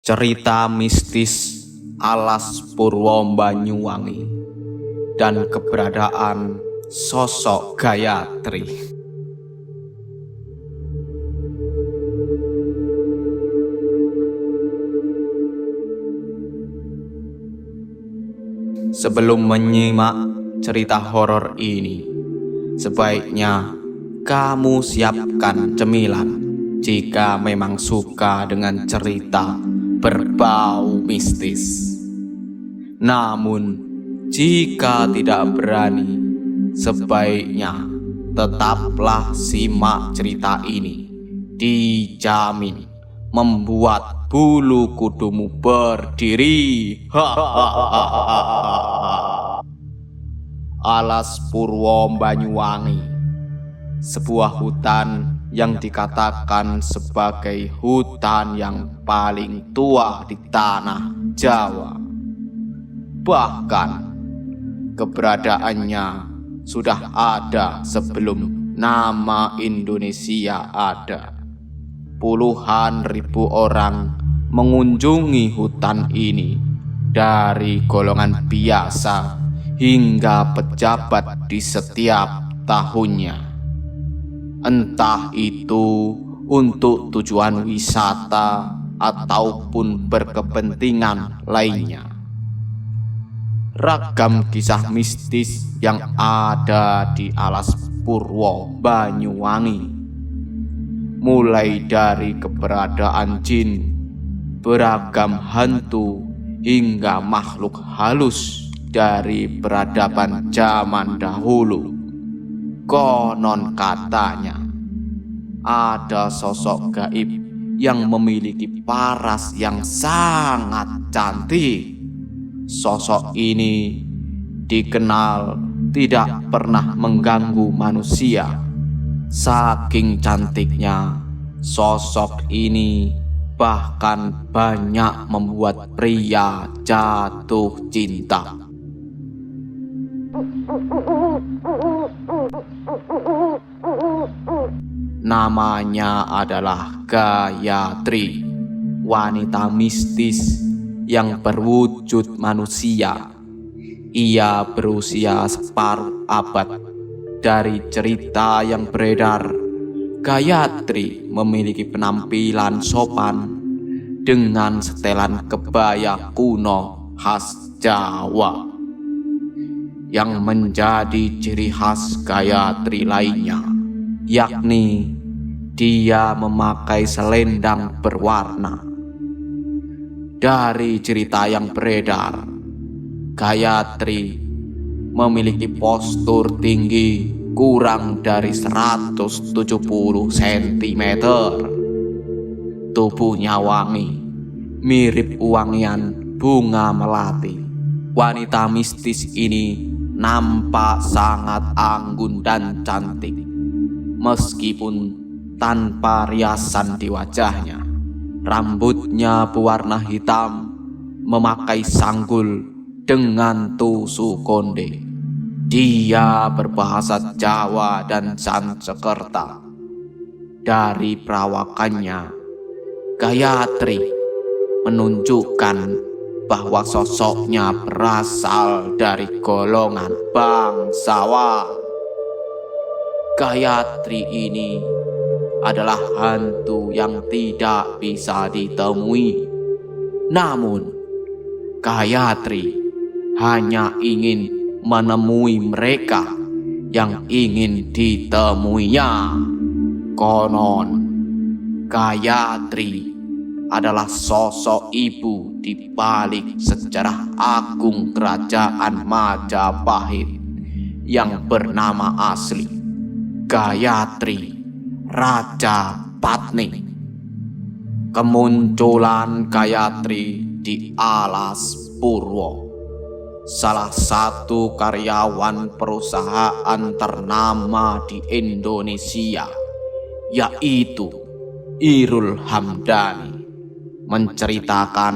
Cerita mistis Alas Purwo Banyuwangi dan keberadaan sosok Gayatri. Sebelum menyimak cerita horor ini, sebaiknya kamu siapkan cemilan jika memang suka dengan cerita berbau mistis. Namun, jika tidak berani, sebaiknya tetaplah simak cerita ini. Dijamin membuat bulu kudumu berdiri. Alas Purwo Banyuwangi, sebuah hutan yang dikatakan sebagai hutan yang paling tua di tanah Jawa. Bahkan keberadaannya sudah ada sebelum nama Indonesia ada. Puluhan ribu orang mengunjungi hutan ini, dari golongan biasa hingga pejabat di setiap tahunnya. Entah itu untuk tujuan wisata ataupun berkepentingan lainnya. Ragam kisah mistis yang ada di Alas Purwo Banyuwangi, mulai dari keberadaan jin, beragam hantu, hingga makhluk halus dari peradaban zaman dahulu. Konon katanya ada sosok gaib yang memiliki paras yang sangat cantik. Sosok ini dikenal tidak pernah mengganggu manusia. Saking cantiknya, sosok ini bahkan banyak membuat pria jatuh cinta. Namanya adalah Gayatri, wanita mistis yang berwujud manusia. Ia berusia separuh abad. Dari cerita yang beredar, Gayatri memiliki penampilan sopan dengan setelan kebaya kuno khas Jawa. Yang menjadi ciri khas Gayatri lainnya, yakni dia memakai selendang berwarna. Dari cerita yang beredar, Gayatri memiliki postur tinggi kurang dari 170 cm. Tubuhnya wangi, mirip wangian bunga melati. Wanita mistis ini nampak sangat anggun dan cantik, meskipun tanpa riasan di wajahnya. Rambutnya berwarna hitam, memakai sanggul dengan tusuk konde. Dia berbahasa Jawa dan Sansekerta. Dari perawakannya, Gayatri menunjukkan bahwa sosoknya berasal dari golongan bangsawan. Gayatri ini adalah hantu yang tidak bisa ditemui. Namun, Gayatri hanya ingin menemui mereka yang ingin ditemuinya. Konon, Gayatri adalah sosok ibu di balik sejarah agung kerajaan Majapahit yang bernama asli Gayatri Rajapatni. Kemunculan Gayatri di Alas Purwo, salah satu karyawan perusahaan ternama di Indonesia, yaitu Irul Hamdani, menceritakan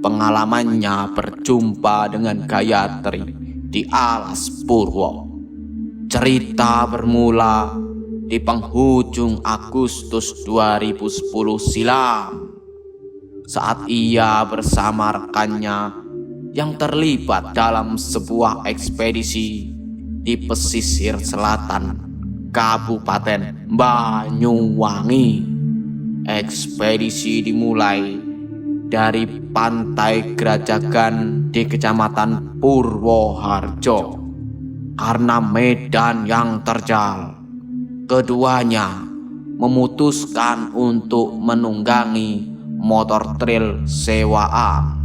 pengalamannya berjumpa dengan Gayatri di Alas Purwo. Cerita bermula di penghujung Agustus 2010 silam. saat ia bersama rekannya yang terlibat dalam sebuah ekspedisi di pesisir selatan Kabupaten Banyuwangi. Ekspedisi dimulai dari Pantai Gerajagan di Kecamatan Purwoharjo. Karena medan yang terjal, keduanya memutuskan untuk menunggangi motor trail sewaan.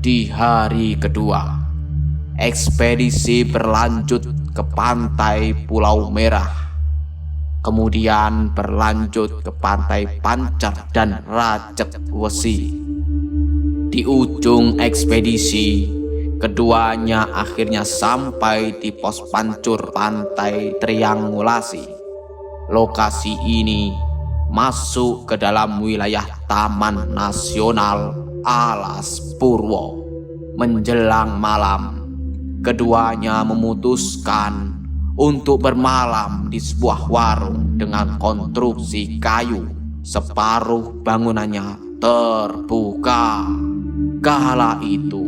Di hari kedua, ekspedisi berlanjut ke pantai Pulau Merah, kemudian berlanjut ke pantai Pancar dan Rajek Wesi. Di ujung ekspedisi, keduanya akhirnya sampai di pos pancur pantai Triangulasi. Lokasi ini masuk ke dalam wilayah Taman Nasional Alas Purwo. Menjelang malam, keduanya memutuskan untuk bermalam di sebuah warung dengan konstruksi kayu. Separuh bangunannya terbuka. Kala itu,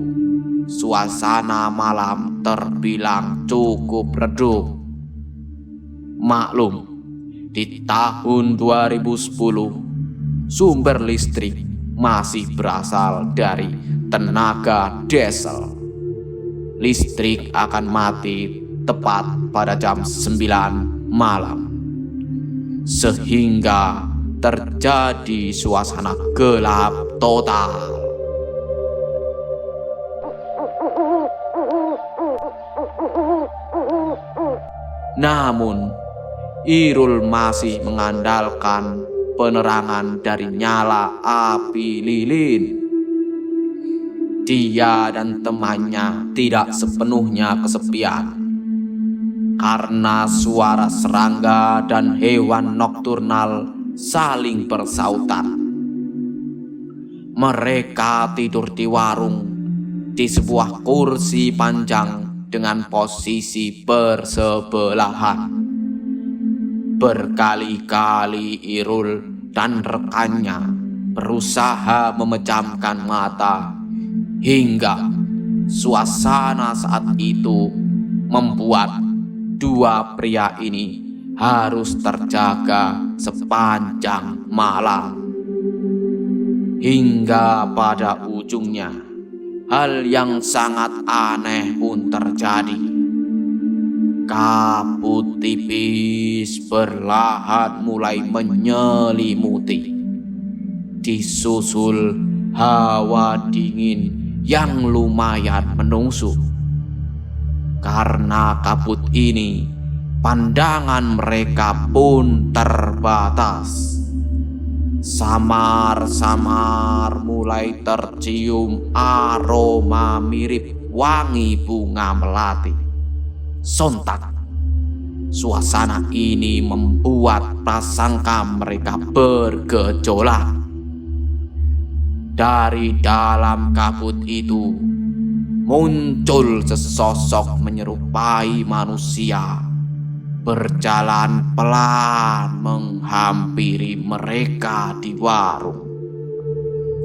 suasana malam terbilang cukup redup. Maklum, di tahun 2010, sumber listrik masih berasal dari tenaga diesel. Listrik akan mati tepat pada jam 9 malam, sehingga terjadi suasana gelap total. Namun, Irul masih mengandalkan penerangan dari nyala api lilin. Dia dan temannya tidak sepenuhnya kesepian, karena suara serangga dan hewan nokturnal saling bersautan. Mereka tidur di warung, di sebuah kursi panjang dengan posisi bersebelahan. Berkali-kali Irul dan rekannya berusaha memejamkan mata, hingga suasana saat itu membuat dua pria ini harus terjaga sepanjang malam. Hingga pada ujungnya, hal yang sangat aneh pun terjadi. Kabut tipis perlahan mulai menyelimuti, disusul hawa dingin yang lumayan menusuk. Karena kabut ini, pandangan mereka pun terbatas. Samar-samar mulai tercium aroma mirip wangi bunga melati. Sontak, suasana ini membuat prasangka mereka bergejolak. Dari dalam kabut itu muncul sesosok menyerupai manusia, berjalan pelan menghampiri mereka di warung.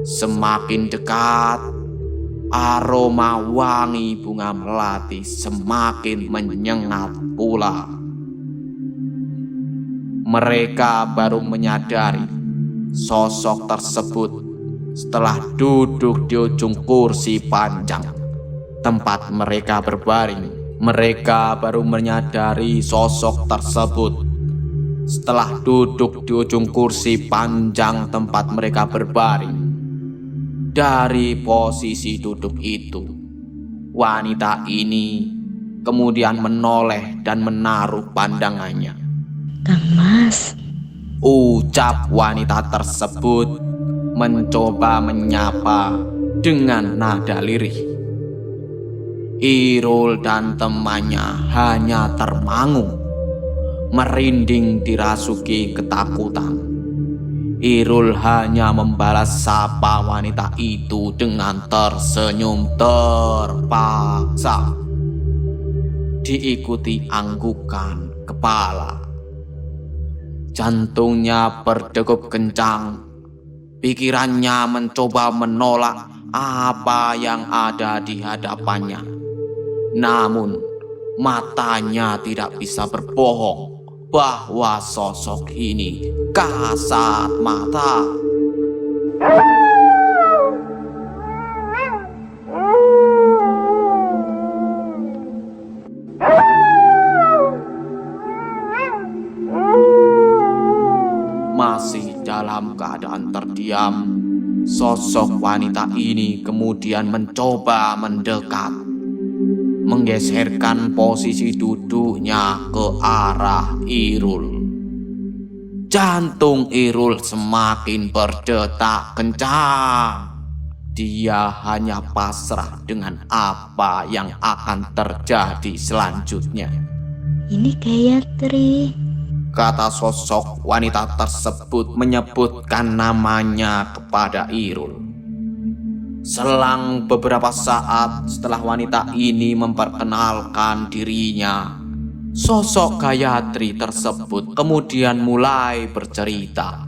Semakin dekat, aroma wangi bunga melati semakin menyengat pula. Mereka baru menyadari sosok tersebut setelah duduk di ujung kursi panjang tempat mereka berbaring. Mereka baru menyadari sosok tersebut setelah duduk di ujung kursi panjang tempat mereka berbaring. Dari posisi duduk itu, wanita ini kemudian menoleh dan menaruh pandangannya. "Kang Mas," ucap wanita tersebut, mencoba menyapa dengan nada lirih. Irul dan temannya hanya termangu, merinding dirasuki ketakutan. Irul hanya membalas sapa wanita itu dengan tersenyum terpaksa, diikuti anggukan kepala. Jantungnya berdegup kencang. Pikirannya mencoba menolak apa yang ada di hadapannya. Namun, matanya tidak bisa berbohong bahwa sosok ini kasat mata. Masih dalam keadaan terdiam, sosok wanita ini kemudian mencoba mendekat, menggeserkan posisi duduknya ke arah Irul. Jantung Irul semakin berdetak kencang. Dia hanya pasrah dengan apa yang akan terjadi selanjutnya. Ini Gayatri. Kata sosok wanita tersebut menyebutkan namanya kepada Irul. Selang beberapa saat setelah wanita ini memperkenalkan dirinya, sosok Gayatri tersebut kemudian mulai bercerita.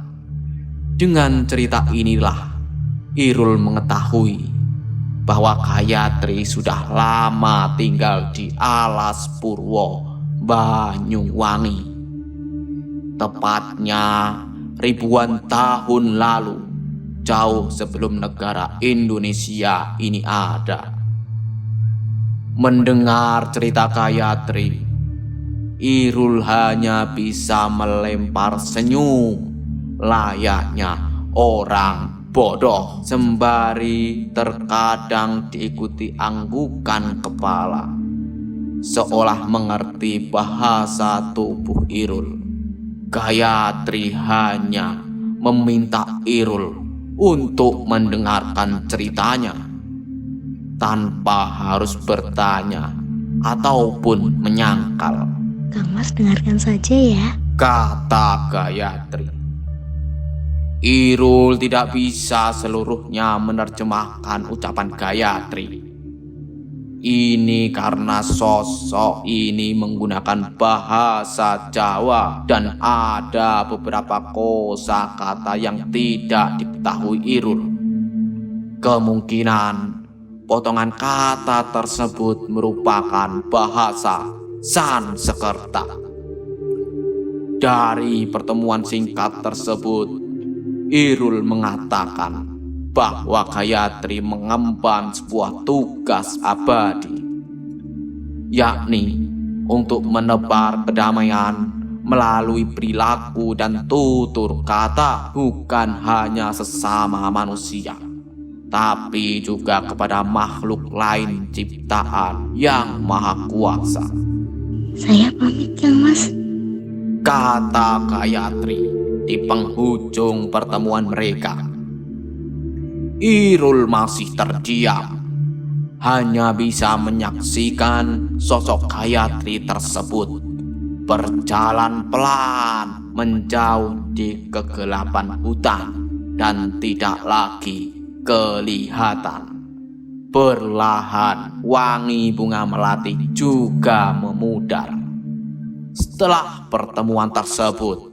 Dengan cerita inilah Irul mengetahui bahwa Gayatri sudah lama tinggal di Alas Purwo, Banyuwangi. Tepatnya ribuan tahun lalu, jauh sebelum negara Indonesia ini ada. Mendengar cerita Gayatri, Irul hanya bisa melempar senyum layaknya orang bodoh, sembari terkadang diikuti anggukan kepala, seolah mengerti bahasa tubuh Irul. Gayatri hanya meminta Irul untuk mendengarkan ceritanya tanpa harus bertanya ataupun menyangkal. Kang Mas dengarkan saja ya. Kata Gayatri. Irul tidak bisa seluruhnya menerjemahkan ucapan Gayatri. Ini karena sosok ini menggunakan bahasa Jawa dan ada beberapa kosakata yang tidak diketahui Irul. Kemungkinan potongan kata tersebut merupakan bahasa Sanskerta. Dari pertemuan singkat tersebut, Irul mengatakan bahwa Gayatri mengemban sebuah tugas abadi, yakni untuk menebar kedamaian melalui perilaku dan tutur kata, bukan hanya sesama manusia, tapi juga kepada makhluk lain ciptaan yang maha kuasa. Saya pamit Kang Mas. Kata Gayatri di penghujung pertemuan mereka. Irul masih terdiam, hanya bisa menyaksikan sosok Gayatri tersebut berjalan pelan menjauh di kegelapan hutan dan tidak lagi kelihatan. Perlahan wangi bunga melati juga memudar. Setelah pertemuan tersebut,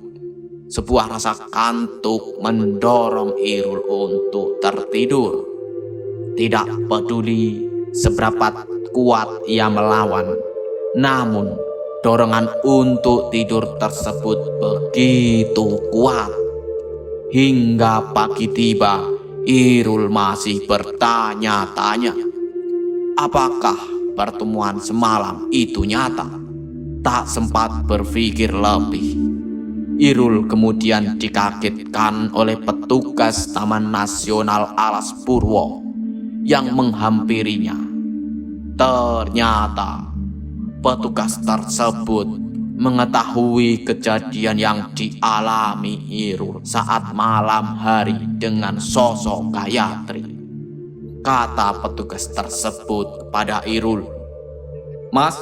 sebuah rasa kantuk mendorong Irul untuk tertidur. Tidak peduli seberapa kuat ia melawan, namun dorongan untuk tidur tersebut begitu kuat. Hingga pagi tiba, Irul masih bertanya-tanya, apakah pertemuan semalam itu nyata? Tak sempat berpikir lebih, Irul kemudian dikagetkan oleh petugas Taman Nasional Alas Purwo yang menghampirinya. Ternyata petugas tersebut mengetahui kejadian yang dialami Irul saat malam hari dengan sosok Gayatri. Kata petugas tersebut kepada Irul, "Mas,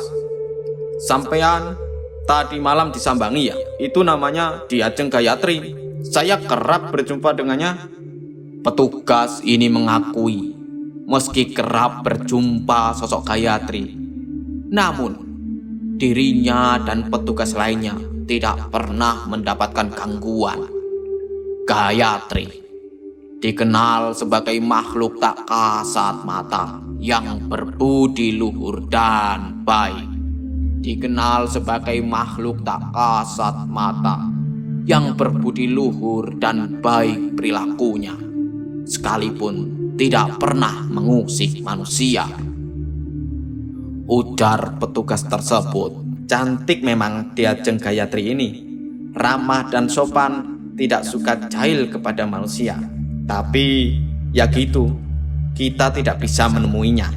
sampean tadi malam disambangi ya? Itu namanya Diajeng Gayatri. Saya kerap berjumpa dengannya." Petugas ini mengakui meski kerap berjumpa sosok Gayatri, namun dirinya dan petugas lainnya tidak pernah mendapatkan gangguan. Gayatri dikenal sebagai makhluk tak kasat mata yang berbudi luhur dan baik. Dikenal sebagai makhluk tak kasat mata yang berbudi luhur dan baik perilakunya, sekalipun tidak pernah mengusik manusia. Ujar petugas tersebut. Cantik memang Diajeng Gayatri ini. Ramah dan sopan, tidak suka jahil kepada manusia. Tapi ya gitu, kita tidak bisa menemuinya.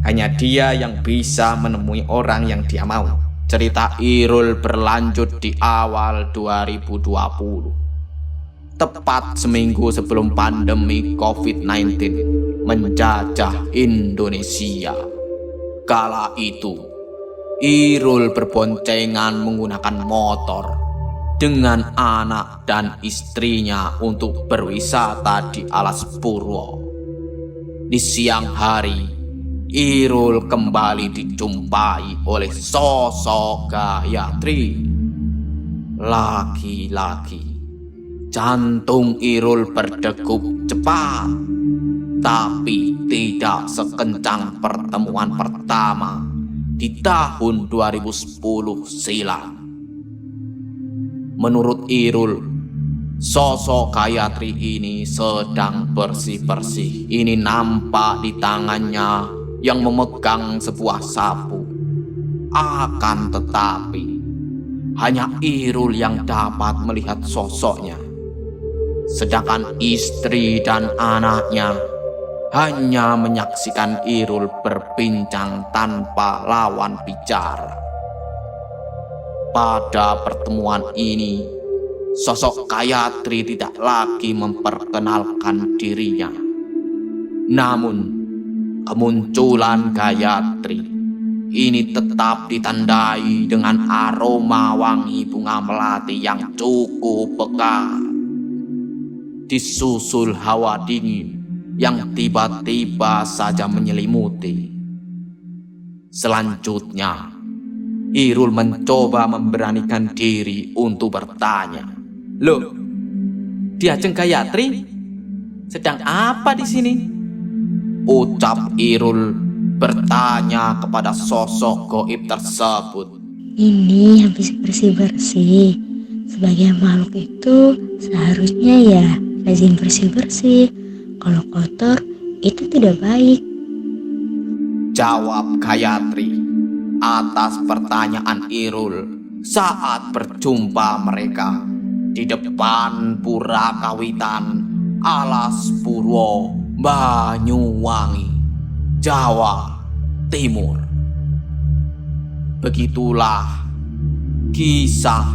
Hanya dia yang bisa menemui orang yang dia mau. Cerita Irul berlanjut di awal 2020. Tepat seminggu sebelum pandemi COVID-19 menjajah Indonesia. Kala itu Irul berboncengan menggunakan motor dengan anak dan istrinya untuk berwisata di Alas Purwo. Di siang hari, Irul kembali dijumpai oleh sosok Gayatri. Lagi-lagi, jantung Irul berdegup cepat, tapi tidak sekencang pertemuan pertama di tahun 2010 silam. Menurut Irul, sosok Gayatri ini sedang bersih-bersih. Ini nampak di tangannya yang memegang sebuah sapu. Akan tetapi, hanya Irul yang dapat melihat sosoknya. Sedangkan istri dan anaknya hanya menyaksikan Irul berbincang tanpa lawan bicara. Pada pertemuan ini, sosok Gayatri tidak lagi memperkenalkan dirinya. Namun, kemunculan Gayatri ini tetap ditandai dengan aroma wangi bunga melati yang cukup pekat, disusul hawa dingin yang tiba-tiba saja menyelimuti. Selanjutnya, Irul mencoba memberanikan diri untuk bertanya. Loh, Diajeng Gayatri, sedang apa di sini? Ucap Irul bertanya kepada sosok goib tersebut. Ini habis bersih-bersih. Sebagai makhluk itu seharusnya ya rajin bersih-bersih. Kalau kotor itu tidak baik. Jawab Gayatri atas pertanyaan Irul saat berjumpa mereka di depan Pura Kawitan Alas Purwo, Banyuwangi, Jawa Timur. Begitulah kisah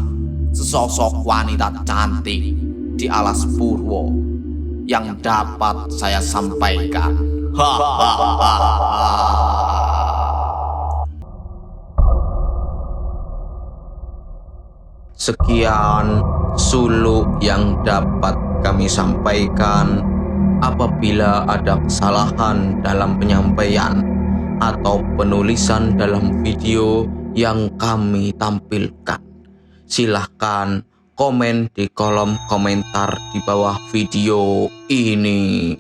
sesosok wanita cantik di Alas Purwo yang dapat saya sampaikan. Sekian suluk yang dapat kami sampaikan. Apabila ada kesalahan dalam penyampaian atau penulisan dalam video yang kami tampilkan, silahkan komen di kolom komentar di bawah video ini.